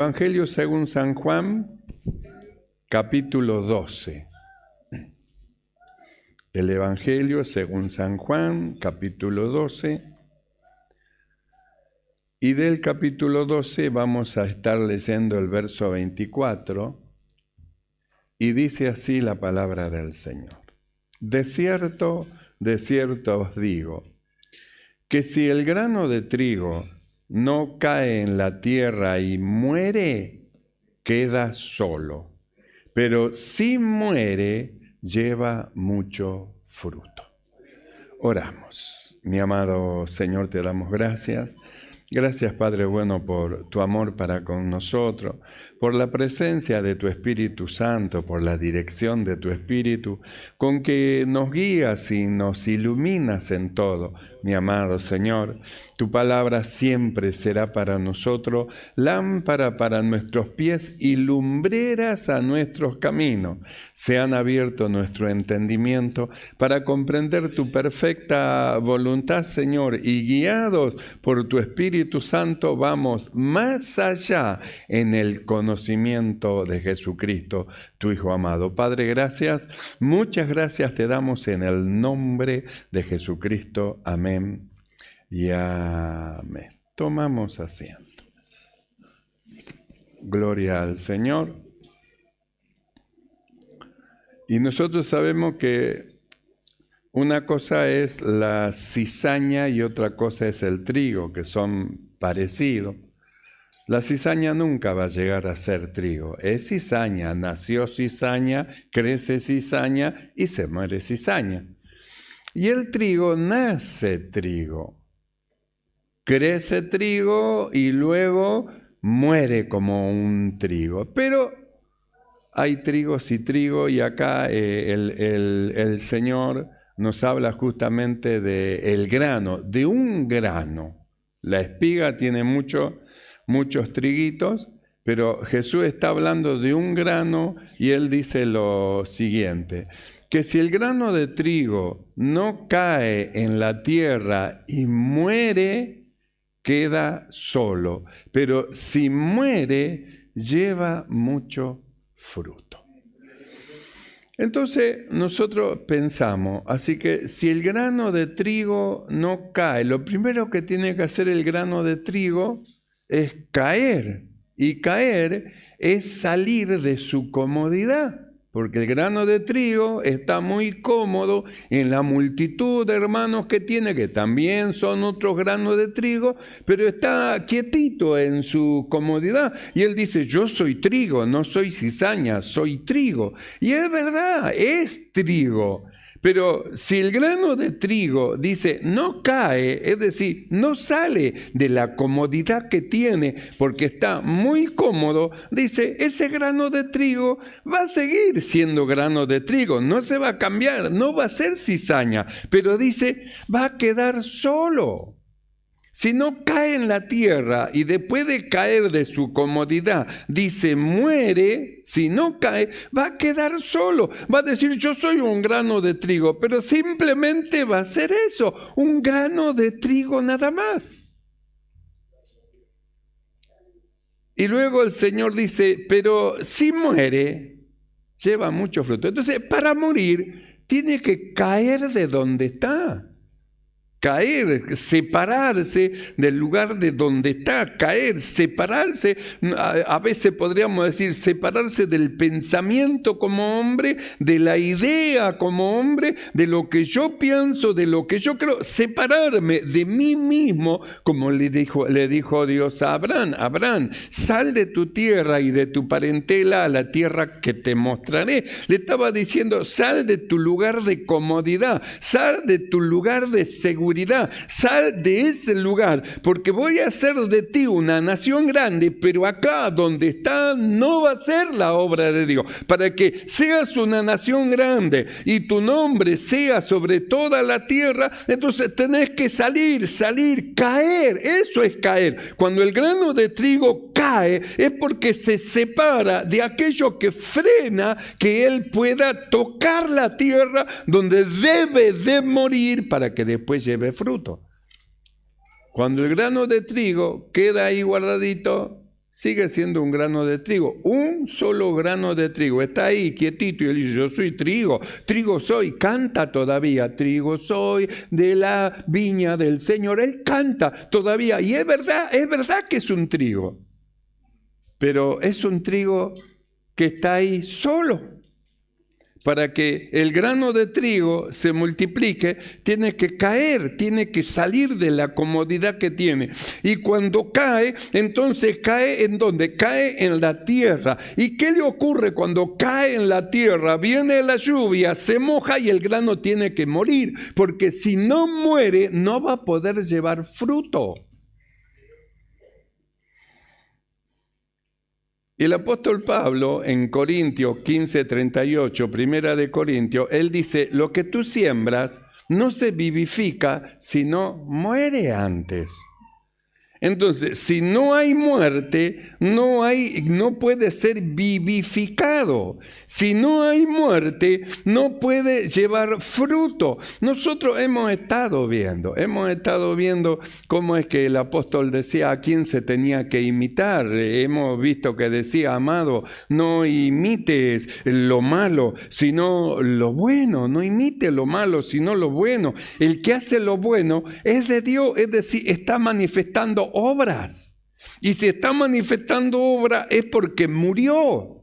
Evangelio según San Juan, capítulo 12. El Evangelio según San Juan, capítulo 12. Y del capítulo 12 vamos a estar leyendo el verso 24. Y dice así la palabra del Señor. De cierto os digo, que si el grano de trigo no cae en la tierra y muere, queda solo. Pero si muere, lleva mucho fruto. Oramos. Mi amado Señor, te damos gracias. Gracias, Padre bueno, por tu amor para con nosotros, por la presencia de tu Espíritu Santo, por la dirección de tu Espíritu, con que nos guías y nos iluminas en todo. Mi amado Señor, tu palabra siempre será para nosotros lámpara para nuestros pies y lumbreras a nuestros caminos. Se han abierto nuestro entendimiento para comprender tu perfecta voluntad, Señor, y guiados por tu Espíritu Santo vamos más allá en el conocimiento de Jesucristo, tu Hijo amado. Padre, gracias, muchas gracias te damos en el nombre de Jesucristo. Amén y amén. Tomamos asiento. Gloria al Señor. Y nosotros sabemos que una cosa es la cizaña y otra cosa es el trigo, que son parecidos. La cizaña nunca va a llegar a ser trigo. Es cizaña, nació cizaña, crece cizaña y se muere cizaña. Y el trigo nace trigo. Crece trigo y luego muere como un trigo. Pero hay trigos y trigo y acá el Señor nos habla justamente del grano, de un grano. La espiga tiene muchos triguitos, pero Jesús está hablando de un grano y Él dice lo siguiente, que si el grano de trigo no cae en la tierra y muere, queda solo, pero si muere, lleva mucho fruto. Entonces nosotros pensamos, así que si el grano de trigo no cae, lo primero que tiene que hacer el grano de trigo es caer, y caer es salir de su comodidad. Porque el grano de trigo está muy cómodo en la multitud de hermanos que tiene, que también son otros granos de trigo, pero está quietito en su comodidad. Y él dice, yo soy trigo, no soy cizaña, soy trigo. Y es verdad, es trigo. Pero si el grano de trigo dice no cae, es decir, no sale de la comodidad que tiene porque está muy cómodo, dice, ese grano de trigo va a seguir siendo grano de trigo, no se va a cambiar, no va a ser cizaña, pero dice, va a quedar solo. Si no cae en la tierra y después de caer de su comodidad, dice, muere, si no cae, va a quedar solo. Va a decir, yo soy un grano de trigo, pero simplemente va a ser eso, un grano de trigo nada más. Y luego el Señor dice, pero si muere, lleva mucho fruto. Entonces, para morir, tiene que caer de donde está. Caer, separarse del lugar de donde está, caer, separarse, a veces podríamos decir, separarse del pensamiento como hombre, de la idea como hombre, de lo que yo pienso, de lo que yo creo, separarme de mí mismo, como le dijo Dios a Abraham, Abraham, sal de tu tierra y de tu parentela a la tierra que te mostraré. Le estaba diciendo, sal de tu lugar de comodidad, sal de tu lugar de seguridad, sal de ese lugar, porque voy a hacer de ti una nación grande, pero acá donde está no va a ser la obra de Dios. Para que seas una nación grande y tu nombre sea sobre toda la tierra, entonces tenés que salir, caer. Eso es caer. Cuando el grano de trigo cae, es porque se separa de aquello que frena que él pueda tocar la tierra donde debe de morir para que después lleve fruto. Cuando el grano de trigo queda ahí guardadito, sigue siendo un grano de trigo, un solo grano de trigo, está ahí quietito y él dice, yo soy trigo, trigo soy, canta todavía, trigo soy de la viña del Señor, él canta todavía y es verdad que es un trigo, pero es un trigo que está ahí solo. Para que el grano de trigo se multiplique, tiene que caer, tiene que salir de la comodidad que tiene. Y cuando cae, entonces cae ¿en dónde? Cae en la tierra. ¿Y qué le ocurre cuando cae en la tierra? Viene la lluvia, se moja y el grano tiene que morir, porque si no muere, no va a poder llevar fruto. El apóstol Pablo en Corintios 15:38, primera de Corintios, él dice, lo que tú siembras no se vivifica, sino muere antes. Entonces, si no hay muerte, no puede ser vivificado. Si no hay muerte, no puede llevar fruto. Nosotros hemos estado viendo cómo es que el apóstol decía a quién se tenía que imitar. Hemos visto que decía, amado, no imites lo malo, sino lo bueno. No imites lo malo, sino lo bueno. El que hace lo bueno es de Dios, es decir, está manifestando obras. Y si está manifestando obra es porque murió.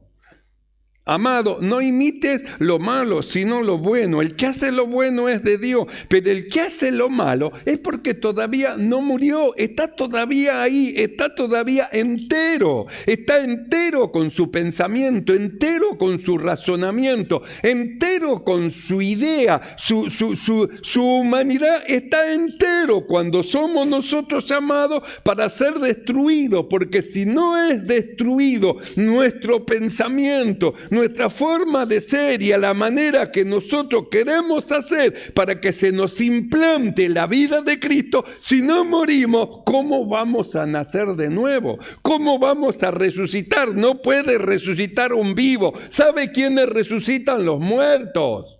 Amado, no imites lo malo, sino lo bueno. El que hace lo bueno es de Dios, pero el que hace lo malo es porque todavía no murió, está todavía ahí, está todavía entero. Está entero con su pensamiento, entero con su razonamiento, entero con su idea, su humanidad está entero cuando somos nosotros llamados para ser destruidos, porque si no es destruido nuestro pensamiento, nuestra forma de ser y a la manera que nosotros queremos hacer para que se nos implante la vida de Cristo, si no morimos, ¿cómo vamos a nacer de nuevo? ¿Cómo vamos a resucitar? No puede resucitar un vivo. ¿Sabe quiénes resucitan? Los muertos.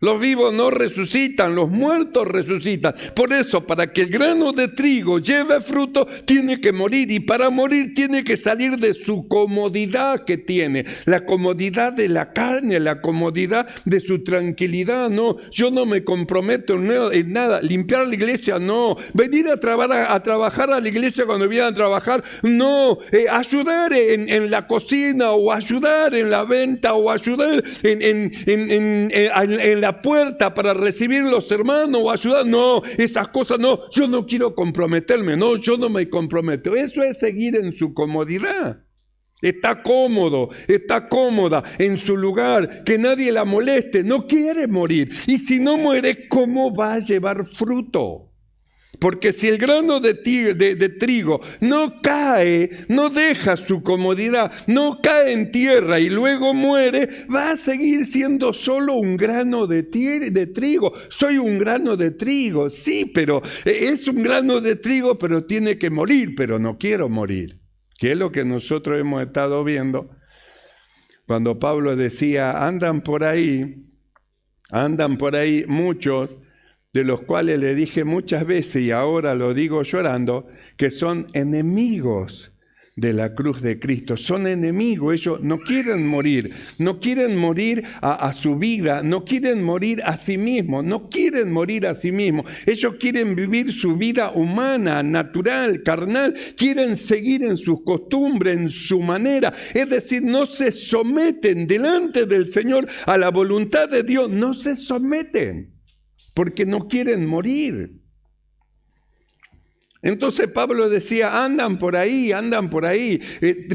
Los vivos no resucitan, los muertos resucitan. Por eso, para que el grano de trigo lleve fruto, tiene que morir. Y para morir tiene que salir de su comodidad que tiene. La comodidad de la carne, la comodidad de su tranquilidad. No, yo no me comprometo en nada. Limpiar la iglesia, no. Venir a trabajar a la iglesia cuando vienen a trabajar, no. Ayudar en la cocina o ayudar en la venta o ayudar en la puerta para recibir los hermanos o ayudar, no, esas cosas no, yo no quiero comprometerme, no, yo no me comprometo. Eso es seguir en su comodidad. Está cómodo, está cómoda en su lugar, que nadie la moleste, no quiere morir. Y si no muere, ¿cómo va a llevar fruto? Porque si el grano de trigo no cae, no deja su comodidad, no cae en tierra y luego muere, va a seguir siendo solo un grano de trigo. Soy un grano de trigo, sí, pero es un grano de trigo, pero tiene que morir, pero no quiero morir. Que es lo que nosotros hemos estado viendo cuando Pablo decía, andan por ahí muchos, de los cuales le dije muchas veces y ahora lo digo llorando, que son enemigos de la cruz de Cristo. Son enemigos, ellos no quieren morir a su vida, no quieren morir a sí mismos, Ellos quieren vivir su vida humana, natural, carnal, quieren seguir en sus costumbres, en su manera. Es decir, no se someten delante del Señor a la voluntad de Dios, no se someten. Porque no quieren morir. Entonces Pablo decía, andan por ahí.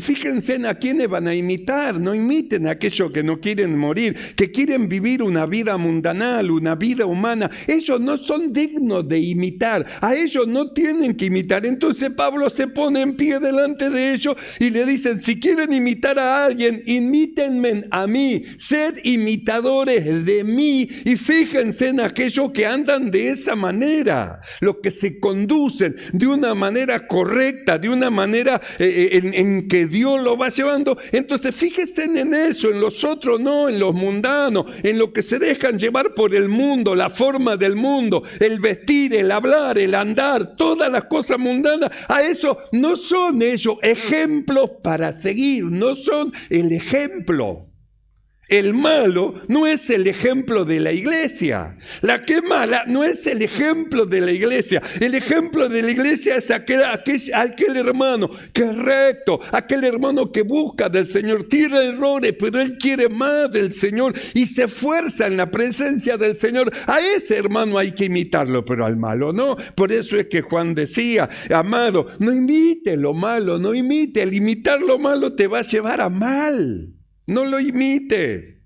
Fíjense en a quiénes van a imitar. No imiten a aquellos que no quieren morir, que quieren vivir una vida mundanal, una vida humana. Ellos no son dignos de imitar. A ellos no tienen que imitar. Entonces Pablo se pone en pie delante de ellos y le dicen, si quieren imitar a alguien, imítenme a mí. Sed imitadores de mí. Y fíjense en aquellos que andan de esa manera, los que se conducen de una manera correcta, de una manera en que Dios lo va llevando. Entonces fíjense en eso, en los otros no, en los mundanos, en lo que se dejan llevar por el mundo, la forma del mundo, el vestir, el hablar, el andar, todas las cosas mundanas. A eso no son ellos ejemplos para seguir, no son el ejemplo. El malo no es el ejemplo de la iglesia. La que es mala no es el ejemplo de la iglesia. El ejemplo de la iglesia es aquel hermano que es recto, aquel hermano que busca del Señor, tiene errores, pero él quiere más del Señor y se esfuerza en la presencia del Señor. A ese hermano hay que imitarlo, pero al malo no. Por eso es que Juan decía, amado, no imite lo malo, no imite. El imitar lo malo te va a llevar a mal. No lo imites.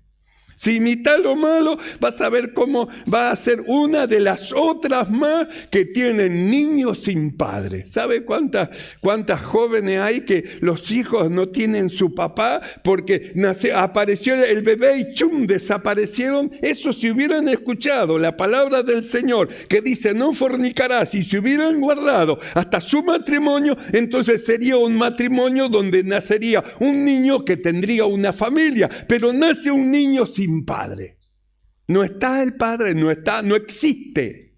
Si imitas lo malo, vas a ver cómo va a ser una de las otras más que tienen niños sin padre. ¿Sabe cuántas jóvenes hay que los hijos no tienen su papá porque apareció el bebé y ¡chum! Desaparecieron? Eso, si hubieran escuchado la palabra del Señor que dice no fornicarás, y si hubieran guardado hasta su matrimonio, entonces sería un matrimonio donde nacería un niño que tendría una familia, pero nace un niño sin padre. No está el padre, no existe.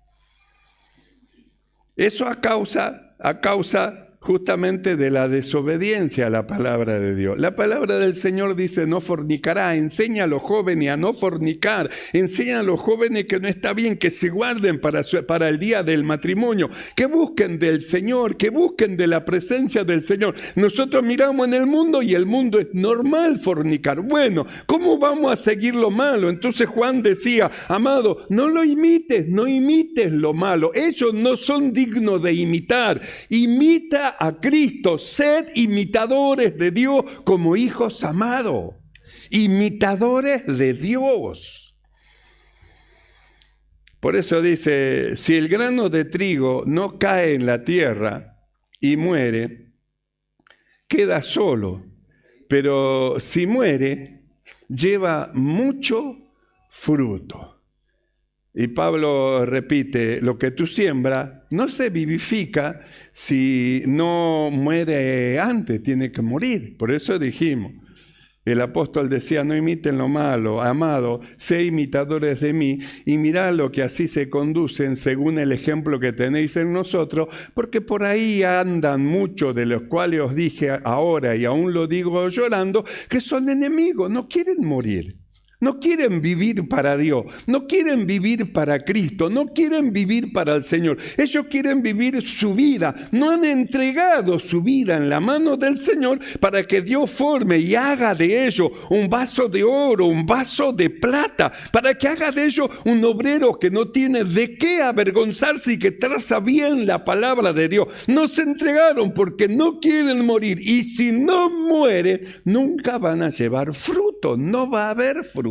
Eso a causa justamente de la desobediencia a la palabra de Dios. La palabra del Señor dice no fornicará. Enseña a los jóvenes a no fornicar. Enseña a los jóvenes que no está bien, que se guarden para el día del matrimonio, que busquen del Señor, que busquen de la presencia del Señor. Nosotros miramos en el mundo y el mundo es normal fornicar. Bueno, ¿cómo vamos a seguir lo malo? Entonces Juan decía, amado, no lo imites, no imites lo malo. Ellos no son dignos de imitar. Imita a Cristo, sed imitadores de Dios como hijos amados, imitadores de Dios. Por eso dice, si el grano de trigo no cae en la tierra y muere, queda solo, pero si muere, lleva mucho fruto. Y Pablo repite, lo que tú siembras no se vivifica si no muere antes, tiene que morir. Por eso dijimos, el apóstol decía, no imiten lo malo, amado, sé imitadores de mí y mirad lo que así se conducen según el ejemplo que tenéis en nosotros, porque por ahí andan muchos de los cuales os dije ahora y aún lo digo llorando, que son enemigos, no quieren morir. No quieren vivir para Dios, no quieren vivir para Cristo, no quieren vivir para el Señor. Ellos quieren vivir su vida, no han entregado su vida en la mano del Señor para que Dios forme y haga de ellos un vaso de oro, un vaso de plata, para que haga de ellos un obrero que no tiene de qué avergonzarse y que traza bien la palabra de Dios. No se entregaron porque no quieren morir y si no mueren, nunca van a llevar fruto, no va a haber fruto.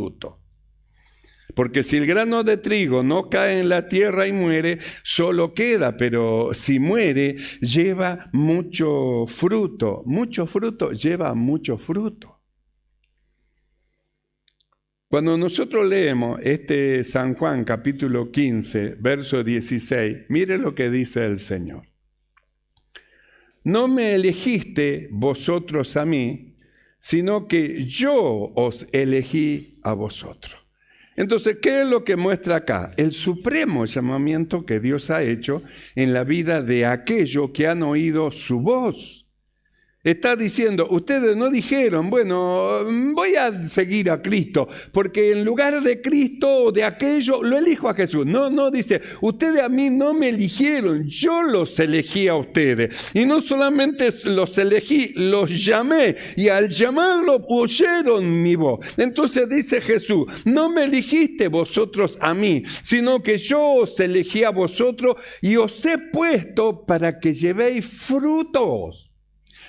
Porque si el grano de trigo no cae en la tierra y muere, solo queda, pero si muere, lleva mucho fruto. Mucho fruto lleva mucho fruto. Cuando nosotros leemos este San Juan capítulo 15, verso 16, mire lo que dice el Señor. No me elegiste vosotros a mí, sino que yo os elegí a vosotros. Entonces, ¿qué es lo que muestra acá? El supremo llamamiento que Dios ha hecho en la vida de aquellos que han oído su voz. Está diciendo, ustedes no dijeron, bueno, voy a seguir a Cristo, porque en lugar de Cristo o de aquello, lo elijo a Jesús. No, dice, ustedes a mí no me eligieron, yo los elegí a ustedes. Y no solamente los elegí, los llamé, y al llamarlos oyeron mi voz. Entonces dice Jesús, no me eligiste vosotros a mí, sino que yo os elegí a vosotros y os he puesto para que llevéis frutos.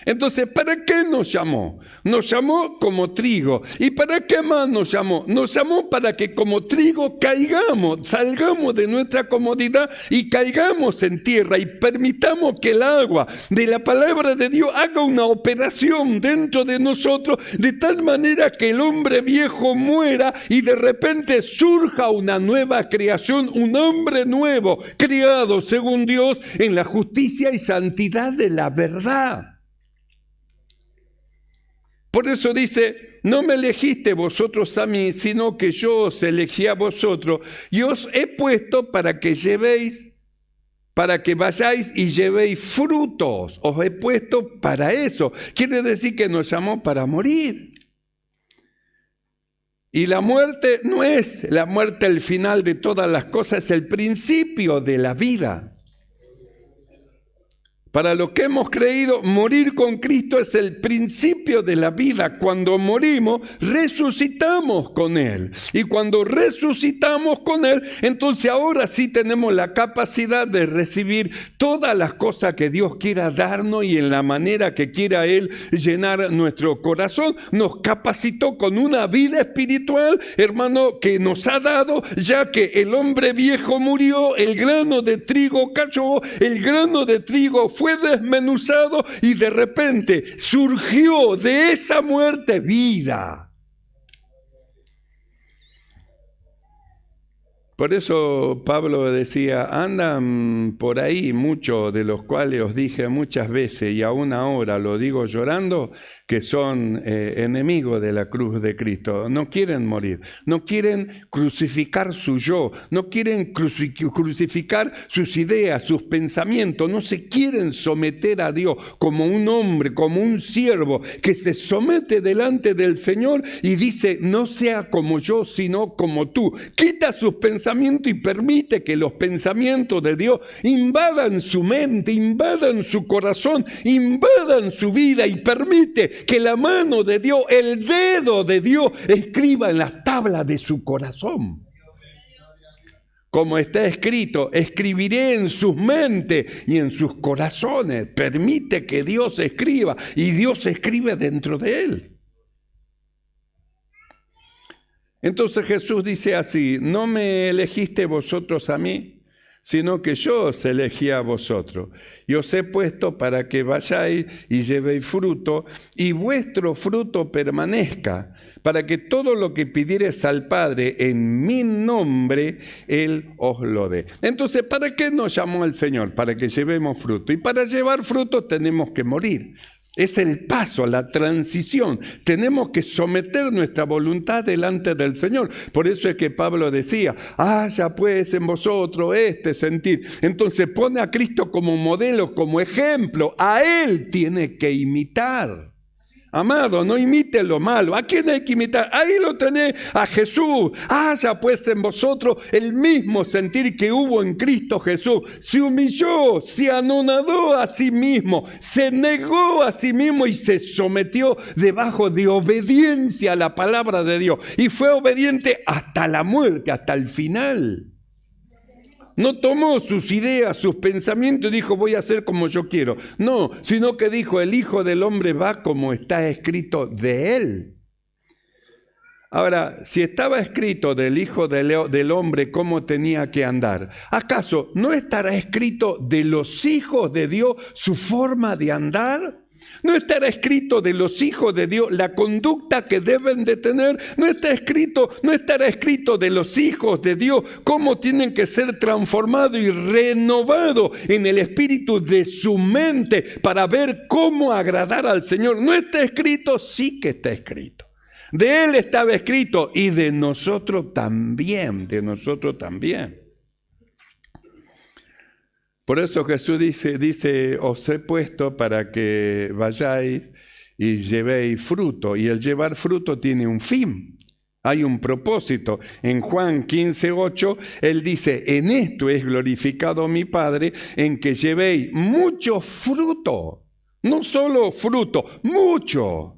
Entonces, ¿para qué nos llamó? Nos llamó como trigo. ¿Y para qué más nos llamó? Nos llamó para que como trigo caigamos, salgamos de nuestra comodidad y caigamos en tierra y permitamos que el agua de la palabra de Dios haga una operación dentro de nosotros de tal manera que el hombre viejo muera y de repente surja una nueva creación, un hombre nuevo, criado según Dios en la justicia y santidad de la verdad. Por eso dice, no me elegiste vosotros a mí, sino que yo os elegí a vosotros y os he puesto para que vayáis y llevéis frutos. Os he puesto para eso. Quiere decir que nos llamó para morir. Y la muerte no es la muerte el final de todas las cosas, es el principio de la vida. Para lo que hemos creído, morir con Cristo es el principio de la vida. Cuando morimos, resucitamos con Él. Y cuando resucitamos con Él, entonces ahora sí tenemos la capacidad de recibir todas las cosas que Dios quiera darnos y en la manera que quiera Él llenar nuestro corazón. Nos capacitó con una vida espiritual, hermano, que nos ha dado, ya que el hombre viejo murió, el grano de trigo cayó, el grano de trigo fue desmenuzado y de repente surgió de esa muerte vida. Por eso Pablo decía, andan por ahí muchos de los cuales os dije muchas veces y aún ahora lo digo llorando, que son enemigos de la cruz de Cristo. No quieren morir, no quieren crucificar su yo, no quieren crucificar sus ideas, sus pensamientos, no se quieren someter a Dios como un hombre, como un siervo que se somete delante del Señor y dice, no sea como yo, sino como tú. Quita sus pensamientos y permite que los pensamientos de Dios invadan su mente, invadan su corazón, invadan su vida y permite que la mano de Dios, el dedo de Dios, escriba en las tablas de su corazón. Como está escrito, escribiré en sus mentes y en sus corazones. Permite que Dios escriba y Dios escribe dentro de él. Entonces Jesús dice así, no me elegiste vosotros a mí, sino que yo os elegí a vosotros. Y os he puesto para que vayáis y llevéis fruto, y vuestro fruto permanezca, para que todo lo que pidiereis al Padre en mi nombre, Él os lo dé. Entonces, ¿para qué nos llamó el Señor? Para que llevemos fruto. Y para llevar fruto tenemos que morir. Es el paso, la transición. Tenemos que someter nuestra voluntad delante del Señor. Por eso es que Pablo decía, haya pues en vosotros este sentir. Entonces pone a Cristo como modelo, como ejemplo. A Él tiene que imitar. Amado, no imite lo malo. ¿A quién hay que imitar? Ahí lo tenés, a Jesús. Haya pues en vosotros el mismo sentir que hubo en Cristo Jesús. Se humilló, se anonadó a sí mismo, se negó a sí mismo y se sometió debajo de obediencia a la palabra de Dios. Y fue obediente hasta la muerte, hasta el final. No tomó sus ideas, sus pensamientos y dijo, voy a hacer como yo quiero. No, sino que dijo, el Hijo del Hombre va como está escrito de él. Ahora, si estaba escrito del Hijo del Hombre cómo tenía que andar, ¿acaso no estará escrito de los hijos de Dios su forma de andar? ¿No estará escrito de los hijos de Dios la conducta que deben de tener? ¿No estará escrito de los hijos de Dios cómo tienen que ser transformados y renovados en el espíritu de su mente para ver cómo agradar al Señor? ¿No está escrito? Sí que está escrito. De Él estaba escrito y de nosotros también, Por eso Jesús dice, os he puesto para que vayáis y llevéis fruto. Y el llevar fruto tiene un fin, hay un propósito. En Juan 15:8, Él dice, en esto es glorificado mi Padre, en que llevéis mucho fruto. No solo fruto, mucho.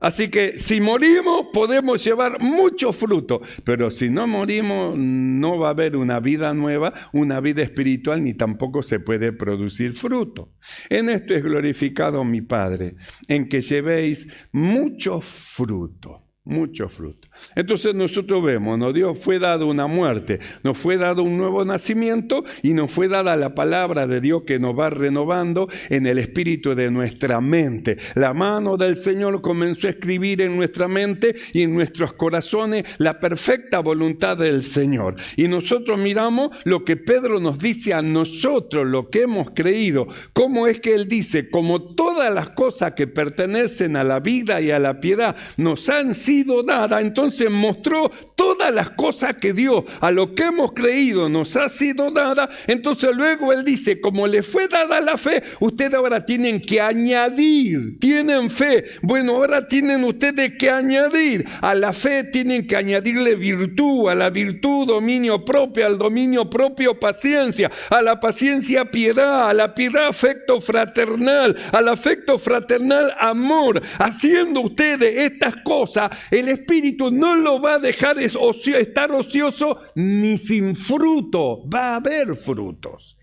Así que si morimos podemos llevar mucho fruto, pero si no morimos no va a haber una vida nueva, una vida espiritual, ni tampoco se puede producir fruto. En esto es glorificado mi Padre, en que llevéis mucho fruto. Mucho fruto. Entonces nosotros vemos, Dios fue dado una muerte, nos fue dado un nuevo nacimiento y nos fue dada la palabra de Dios que nos va renovando en el espíritu de nuestra mente. La mano del Señor comenzó a escribir en nuestra mente y en nuestros corazones la perfecta voluntad del Señor. Y nosotros miramos lo que Pedro nos dice a nosotros, lo que hemos creído. ¿Cómo es que él dice? Como todas las cosas que pertenecen a la vida y a la piedad nos han sido dadas, entonces mostró todas las cosas que Dios, a lo que hemos creído, nos ha sido dada. Entonces luego él dice, como le fue dada la fe, ustedes ahora tienen que añadir, tienen fe, bueno, ahora tienen ustedes que añadir, a la fe tienen que añadirle virtud, a la virtud dominio propio, al dominio propio paciencia, a la paciencia piedad, a la piedad afecto fraternal, al afecto fraternal amor. Haciendo ustedes estas cosas, el Espíritu no lo va a dejar estar ocioso ni sin fruto, va a haber frutos.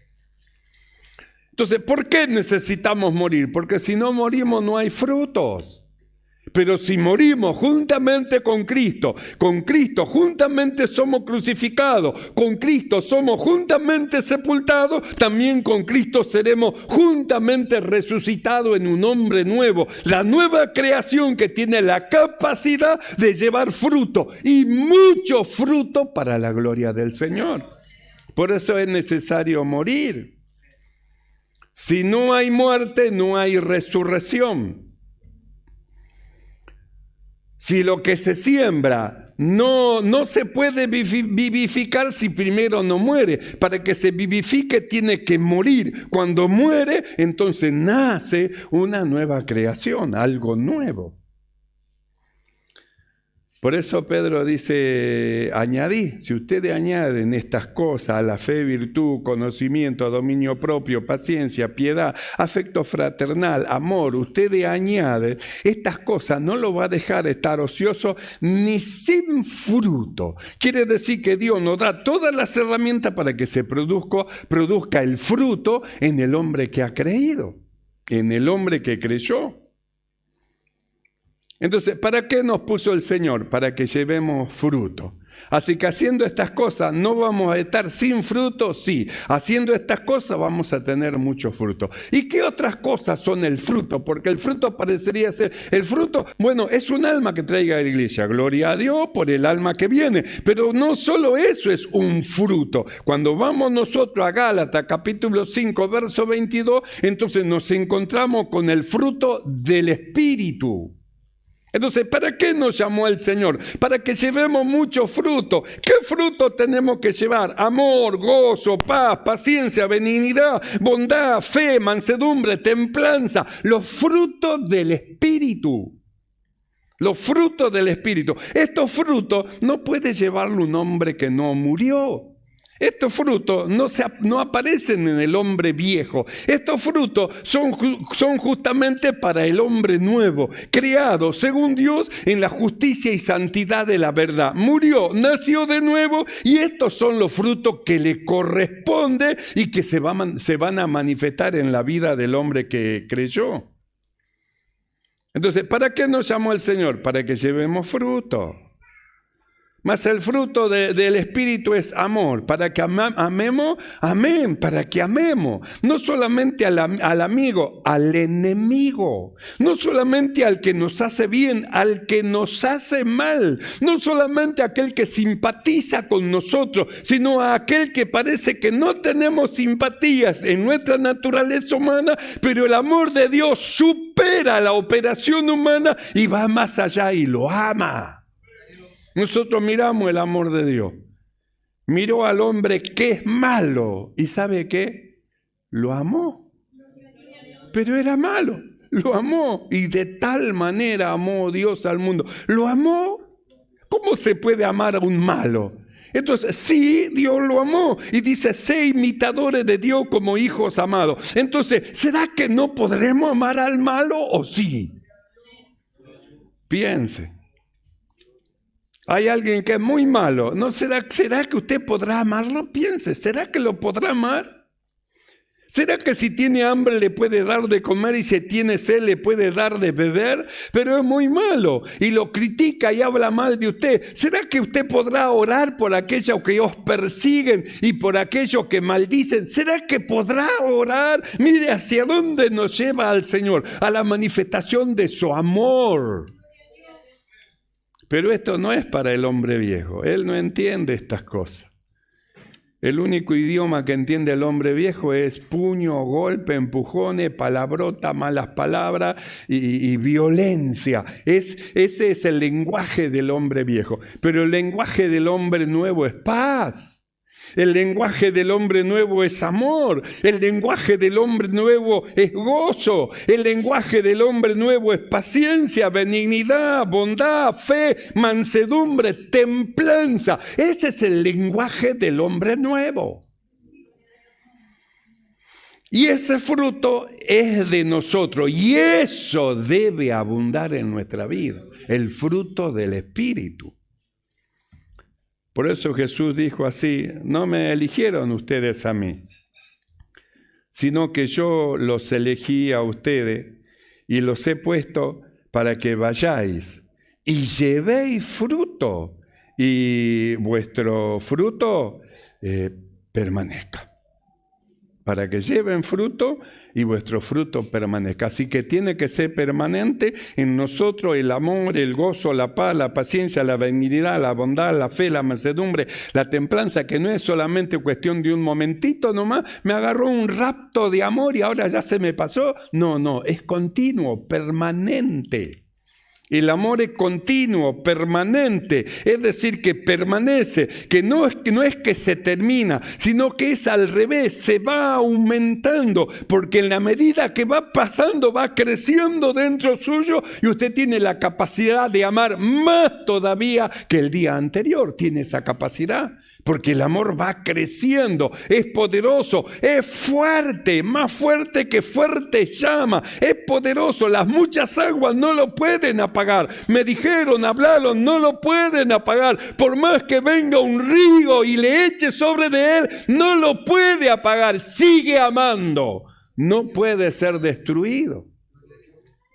Entonces, ¿por qué necesitamos morir? Porque si no morimos no hay frutos. Pero si morimos juntamente con Cristo juntamente somos crucificados, con Cristo somos juntamente sepultados, también con Cristo seremos juntamente resucitados en un hombre nuevo, la nueva creación que tiene la capacidad de llevar fruto y mucho fruto para la gloria del Señor. Por eso es necesario morir. Si no hay muerte, no hay resurrección. Si lo que se siembra no se puede vivificar si primero no muere. Para que se vivifique tiene que morir. Cuando muere, entonces nace una nueva creación, algo nuevo. Por eso Pedro dice, añadí, si ustedes añaden estas cosas a la fe, virtud, conocimiento, dominio propio, paciencia, piedad, afecto fraternal, amor, ustedes añaden estas cosas, no lo va a dejar estar ocioso ni sin fruto. Quiere decir que Dios nos da todas las herramientas para que se produzca el fruto en el hombre que ha creído, en el hombre que creyó. Entonces, ¿para qué nos puso el Señor? Para que llevemos fruto. Así que haciendo estas cosas, ¿no vamos a estar sin fruto? Sí. Haciendo estas cosas vamos a tener mucho fruto. ¿Y qué otras cosas son el fruto? Porque el fruto parecería ser... El fruto, bueno, es un alma que traiga a la iglesia. Gloria a Dios por el alma que viene. Pero no solo eso es un fruto. Cuando vamos nosotros a Gálatas, capítulo 5, verso 22, entonces nos encontramos con el fruto del Espíritu. Entonces, ¿para qué nos llamó el Señor? Para que llevemos mucho fruto. ¿Qué fruto tenemos que llevar? Amor, gozo, paz, paciencia, benignidad, bondad, fe, mansedumbre, templanza. Los frutos del Espíritu. Los frutos del Espíritu. Estos frutos no puede llevarlo un hombre que no murió. Estos frutos no aparecen en el hombre viejo. Estos frutos son justamente para el hombre nuevo, creado según Dios en la justicia y santidad de la verdad. Murió, nació de nuevo y estos son los frutos que le corresponde y que se van a manifestar en la vida del hombre que creyó. Entonces, ¿para qué nos llamó el Señor? Para que llevemos fruto. Mas el fruto del Espíritu es amor, para que amemos, amén, para que amemos, no solamente al amigo, al enemigo, no solamente al que nos hace bien, al que nos hace mal, no solamente a aquel que simpatiza con nosotros, sino a aquel que parece que no tenemos simpatías en nuestra naturaleza humana, pero el amor de Dios supera la operación humana y va más allá y lo ama. Nosotros miramos el amor de Dios. Miró al hombre que es malo. ¿Y sabe qué? Lo amó. Pero era malo. Lo amó. Y de tal manera amó Dios al mundo. Lo amó. ¿Cómo se puede amar a un malo? Entonces, sí, Dios lo amó. Y dice, sé imitadores de Dios como hijos amados. Entonces, ¿será que no podremos amar al malo o sí? Piense. Hay alguien que es muy malo. ¿No será que usted podrá amarlo? Piense, ¿será que lo podrá amar? ¿Será que si tiene hambre le puede dar de comer y si tiene sed le puede dar de beber? Pero es muy malo y lo critica y habla mal de usted. ¿Será que usted podrá orar por aquellos que os persiguen y por aquellos que maldicen? ¿Será que podrá orar? Mire hacia dónde nos lleva al Señor, a la manifestación de su amor. Pero esto no es para el hombre viejo. Él no entiende estas cosas. El único idioma que entiende el hombre viejo es puño, golpe, empujones, palabrota, malas palabras y violencia. Ese es el lenguaje del hombre viejo. Pero el lenguaje del hombre nuevo es paz. El lenguaje del hombre nuevo es amor. El lenguaje del hombre nuevo es gozo. El lenguaje del hombre nuevo es paciencia, benignidad, bondad, fe, mansedumbre, templanza. Ese es el lenguaje del hombre nuevo. Y ese fruto es de nosotros. Y eso debe abundar en nuestra vida. El fruto del Espíritu. Por eso Jesús dijo así: no me eligieron ustedes a mí, sino que yo los elegí a ustedes y los he puesto para que vayáis y llevéis fruto y vuestro fruto permanezca. Para que lleven fruto y vuestro fruto permanezca. Así que tiene que ser permanente en nosotros el amor, el gozo, la paz, la paciencia, la benignidad, la bondad, la fe, la mansedumbre, la templanza, que no es solamente cuestión de un momentito nomás, me agarró un rapto de amor y ahora ya se me pasó. No, es continuo, permanente. El amor es continuo, permanente, es decir, que permanece, que no es que se termina, sino que es al revés, se va aumentando, porque en la medida que va pasando, va creciendo dentro suyo y usted tiene la capacidad de amar más todavía que el día anterior, tiene esa capacidad. Porque el amor va creciendo, es poderoso, es fuerte, más fuerte que fuerte llama, es poderoso, las muchas aguas no lo pueden apagar. Me dijeron, hablaron, no lo pueden apagar. Por más que venga un río y le eche sobre de él, no lo puede apagar, sigue amando, no puede ser destruido.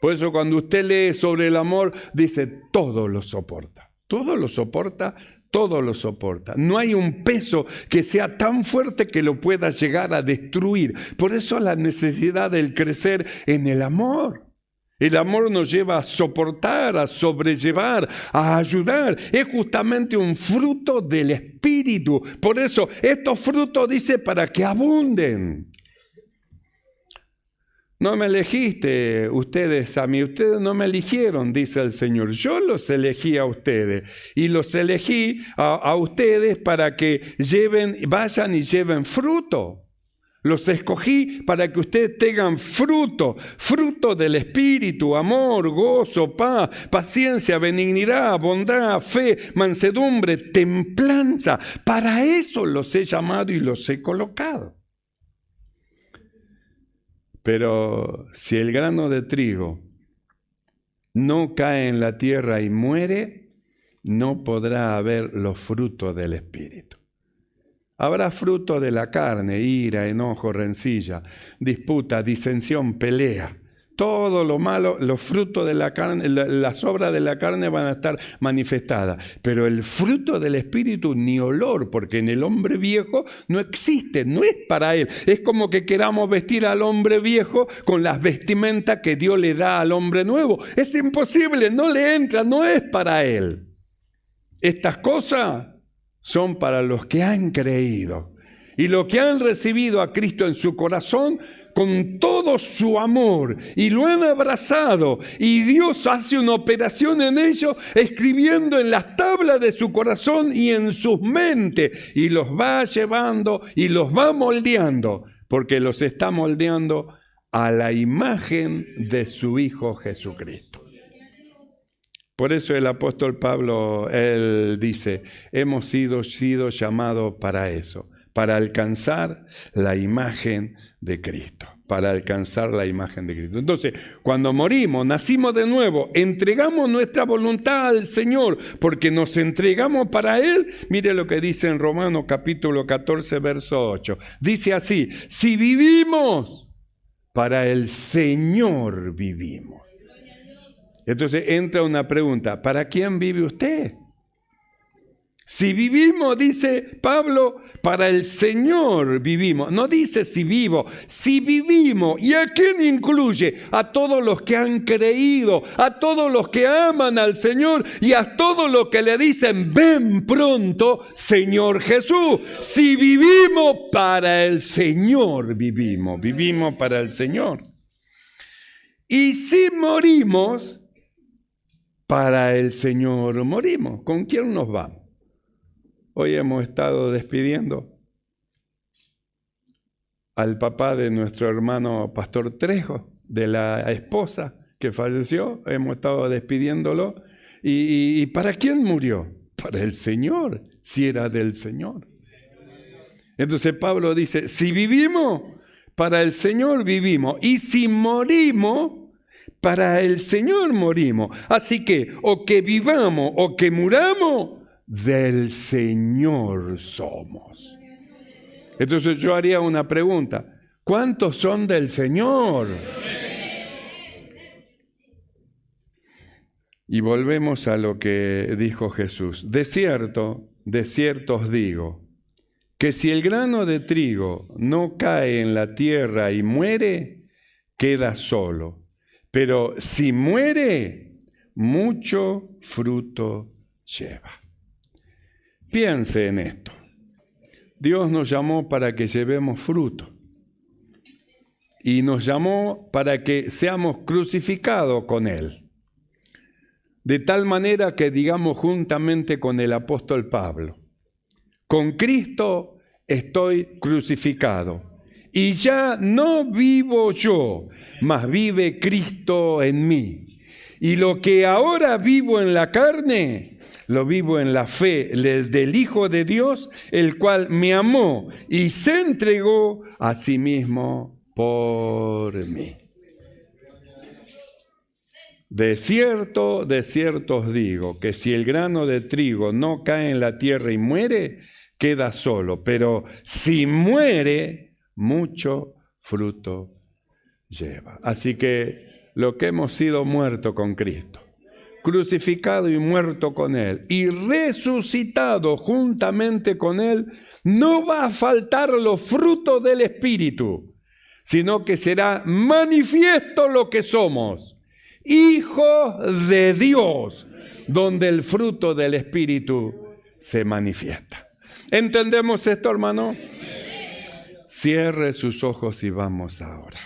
Por eso cuando usted lee sobre el amor, dice, todo lo soporta, todo lo soporta. Todo lo soporta. No hay un peso que sea tan fuerte que lo pueda llegar a destruir. Por eso la necesidad del crecer en el amor. El amor nos lleva a soportar, a sobrellevar, a ayudar. Es justamente un fruto del Espíritu. Por eso estos frutos dice para que abunden. No me elegiste ustedes a mí, ustedes no me eligieron, dice el Señor. Yo los elegí a ustedes y los elegí a ustedes para que vayan y lleven fruto. Los escogí para que ustedes tengan fruto, fruto del Espíritu, amor, gozo, paz, paciencia, benignidad, bondad, fe, mansedumbre, templanza. Para eso los he llamado y los he colocado. Pero si el grano de trigo no cae en la tierra y muere, no podrá haber los frutos del Espíritu. Habrá fruto de la carne, ira, enojo, rencilla, disputa, disensión, pelea. Todo lo malo, los frutos de la carne, las obras de la carne van a estar manifestadas. Pero el fruto del Espíritu ni olor, porque en el hombre viejo no existe, no es para él. Es como que queramos vestir al hombre viejo con las vestimentas que Dios le da al hombre nuevo. Es imposible, no le entra, no es para él. Estas cosas son para los que han creído. Y los que han recibido a Cristo en su corazón con todo su amor y lo han abrazado, y Dios hace una operación en ellos escribiendo en las tablas de su corazón y en sus mentes, y los va llevando y los va moldeando, porque los está moldeando a la imagen de su Hijo Jesucristo. Por eso el apóstol Pablo, él dice, hemos sido llamados para eso, para alcanzar la imagen de Cristo, para alcanzar la imagen de Cristo. Entonces, cuando morimos, nacimos de nuevo, entregamos nuestra voluntad al Señor, porque nos entregamos para Él. Mire lo que dice en Romanos capítulo 14, verso 8. Dice así: si vivimos, para el Señor vivimos. Entonces entra una pregunta: ¿para quién vive usted? Si vivimos, dice Pablo, para el Señor vivimos. No dice si vivo, si vivimos. ¿Y a quién incluye? A todos los que han creído, a todos los que aman al Señor y a todos los que le dicen: ven pronto, Señor Jesús. Si vivimos, para el Señor vivimos. Vivimos para el Señor. Y si morimos, para el Señor morimos. ¿Con quién nos vamos? Hoy hemos estado despidiendo al papá de nuestro hermano Pastor Trejo, de la esposa que falleció. Hemos estado despidiéndolo. ¿Y para quién murió? Para el Señor, si era del Señor. Entonces Pablo dice: si vivimos, para el Señor vivimos. Y si morimos, para el Señor morimos. Así que, o que vivamos o que muramos, del Señor somos. Entonces yo haría una pregunta: ¿cuántos son del Señor? Y volvemos a lo que dijo Jesús: de cierto os digo, que si el grano de trigo no cae en la tierra y muere, queda solo. Pero si muere, mucho fruto lleva. Piense en esto. Dios nos llamó para que llevemos fruto. Y nos llamó para que seamos crucificados con Él. De tal manera que digamos juntamente con el apóstol Pablo: con Cristo estoy crucificado. Y ya no vivo yo, mas vive Cristo en mí. Y lo que ahora vivo en la carne, lo vivo en la fe del Hijo de Dios, el cual me amó y se entregó a sí mismo por mí. De cierto os digo, que si el grano de trigo no cae en la tierra y muere, queda solo. Pero si muere, mucho fruto lleva. Así que lo que hemos sido muerto con Cristo, crucificado y muerto con Él, y resucitado juntamente con Él, no va a faltar los frutos del Espíritu, sino que será manifiesto lo que somos, hijos de Dios, donde el fruto del Espíritu se manifiesta. ¿Entendemos esto, hermano? Cierre sus ojos y vamos a orar.